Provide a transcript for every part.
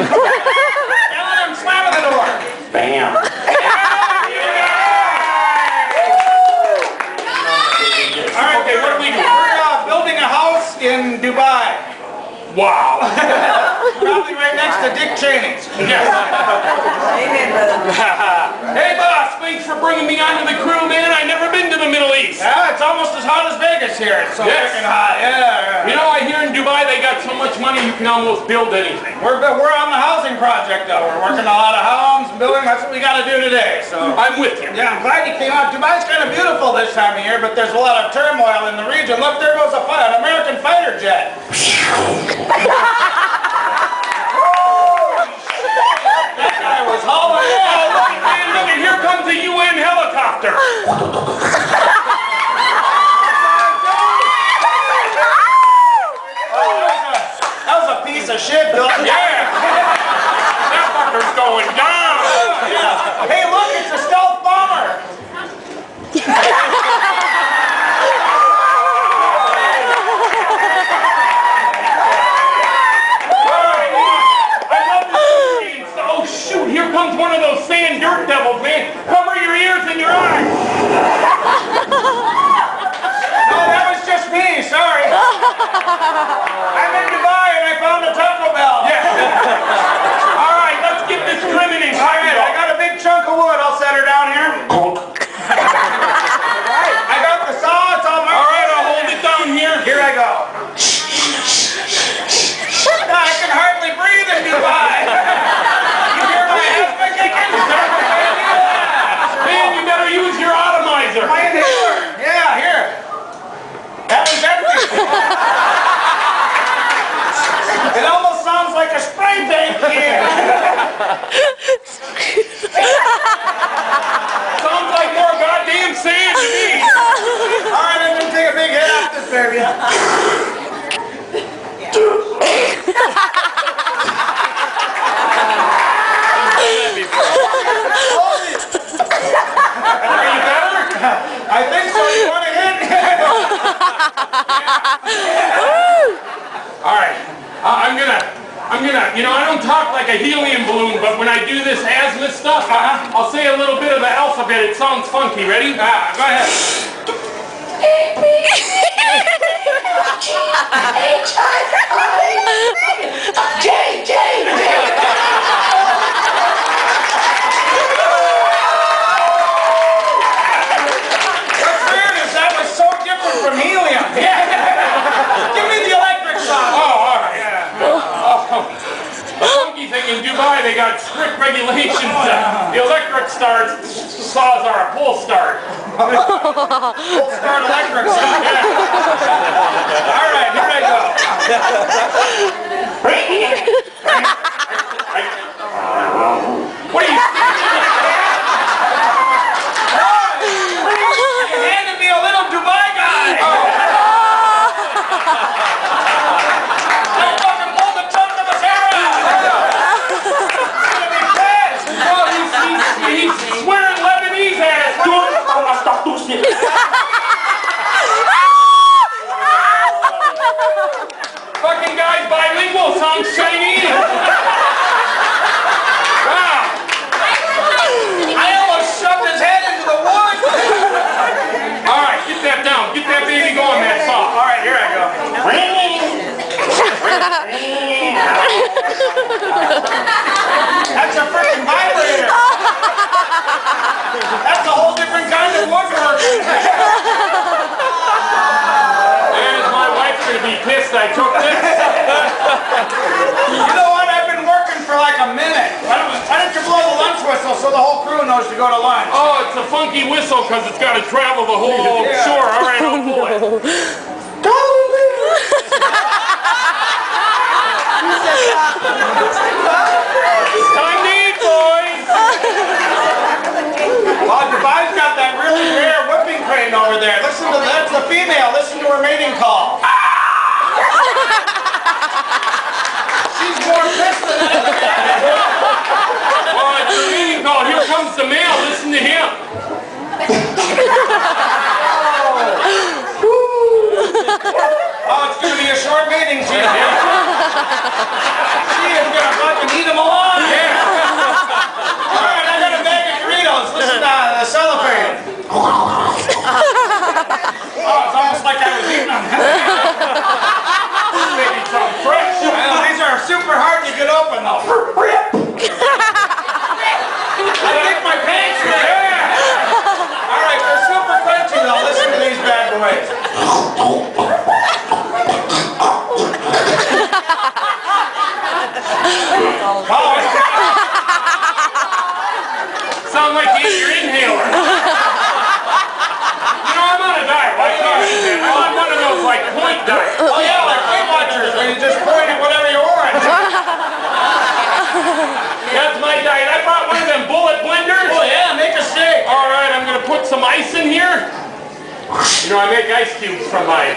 Ellen, I'm slamming the door. Bam. All right, okay, what do we do? We're building a house in Dubai. Wow. Probably right next to Dick Cheney's. Yes. Hey, boss, thanks for bringing me onto the crew, man. I've never been to the Middle East. Yeah, it's almost as hot as Vegas here. It's so freaking hot. Yeah. You know, I hear in Dubai they got so much money you can almost build anything. We're on the housing project, though. We're working a lot of homes and building. That's what we got to do today. So I'm with you. yeah, I'm glad you came out. Dubai's kind of beautiful this time of year, but there's a lot of turmoil in the region. Look, there goes an American fighter jet. That guy was hauling. Oh, look, man, look, and here comes a UN helicopter. That was a piece of shit, Bill. Yeah. That fucker's going down. Yeah. Hey, look, it's a stealth bomber. Oh, shoot, here comes one of those sand dirt devils, man. Cover your ears and your eyes. No, that was just me. Sorry. I'm in Dubai and I found a Taco Bell. Yeah. All right, let's get this trimming and All right, I got a big chunk of wood. I'll set her down here. I got the saw. It's all marked. All right, I'll hold it down here. Here I go. I can hardly breathe in Dubai. You hear my asthma kicking? Man, you better use your atomizer. My inhaler. Yeah, here. That was empty. It almost sounds like a spray paint can. Sounds like more goddamn sand to me. All right, I'm going to take a big hit off this baby. Are you better? I think so. You want to hit? All right. I'm gonna, you know, I don't talk like a helium balloon, but when I do this asthma stuff, I'll say a little bit of the alphabet. It sounds funky. Ready? Go ahead. What's weird is that was so different from helium. Give me the electric saw. Oh, all right. The funky thing in Dubai, they got strict regulations. The electric saws are a pull start. Full start electric saw. All right, here I go. What are you? You handed me a little Dubai guy. I fucking pulled the chunk of his hair out. He's gonna be pissed. Oh, he's swearing Lebanese at us. Fucking guy's bilingual, sounds Chinese. Wow. I almost shoved his head into the wood. All right, get that down. Get that baby going, that saw. All right, here I go. That's a freaking vibrator. That's a whole different kind of woodworking. And my wife's gonna be pissed I took this. You know what? I've been working for like a minute. Why don't you blow the lunch whistle so the whole crew knows to go to lunch? Oh, it's a funky whistle because it's got to travel the whole shore. All right, I'll pull it. Time to eat, boys. Well, Dubai's got that really rare whipping crane over there. Listen to that's the female. Listen to her mating call. She's more pissed than anything. Oh, it's a meeting call. Here comes the male. Listen to him. Oh, it's going to be a short meeting, Gina. She is going to fucking eat are super hard to get open though. I think my pants are there. All right, they're super crunchy though. Listen to these bad boys. Sound like you ate your inhaler. You know, I'm on a diet. Why can't I eat that? I'm on one of those like point diets. Oh yeah, like Weight Watchers, where you just point at whatever you want. That's my diet. I brought one of them bullet blenders. Oh yeah, make a shake. All right, I'm gonna put some ice in here. You know, I make ice cubes from mine.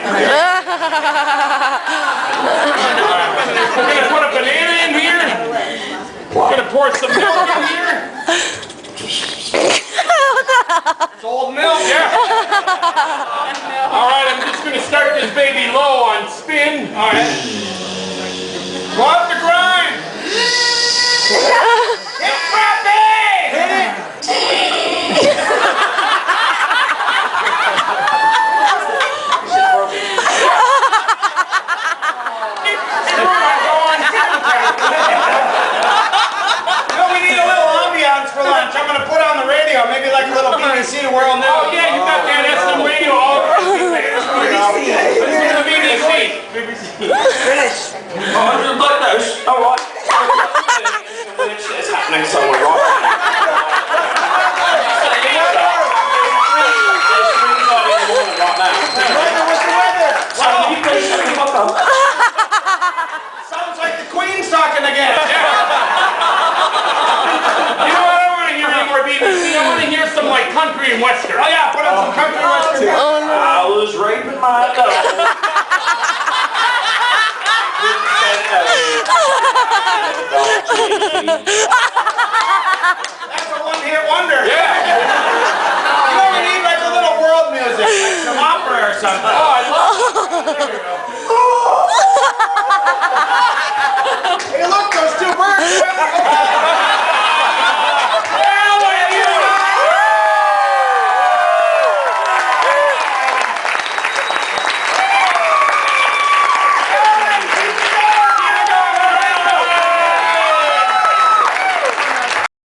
We're gonna put a banana in here. We're gonna pour some milk in here. It's old milk. Yeah. All right, I'm just gonna start this baby low on spin. All right. Go up the grind. Hit Frappe! Hit it. No, we need a little ambiance for lunch. I'm gonna put on the radio, maybe like a little BBC World News. Oh yeah, you got that SM radio all over the place. Listen to the BBC. Finish. Oh, you like those? All right. It's happening somewhere right Sounds like the Queen's talking again. You know what? I don't want to hear any more BBC. I want to hear some like country and western. Oh yeah, put on some country western. I was raping my dog. That's a one-hit wonder. Yeah. You know, we need like a little world music, like some opera or something.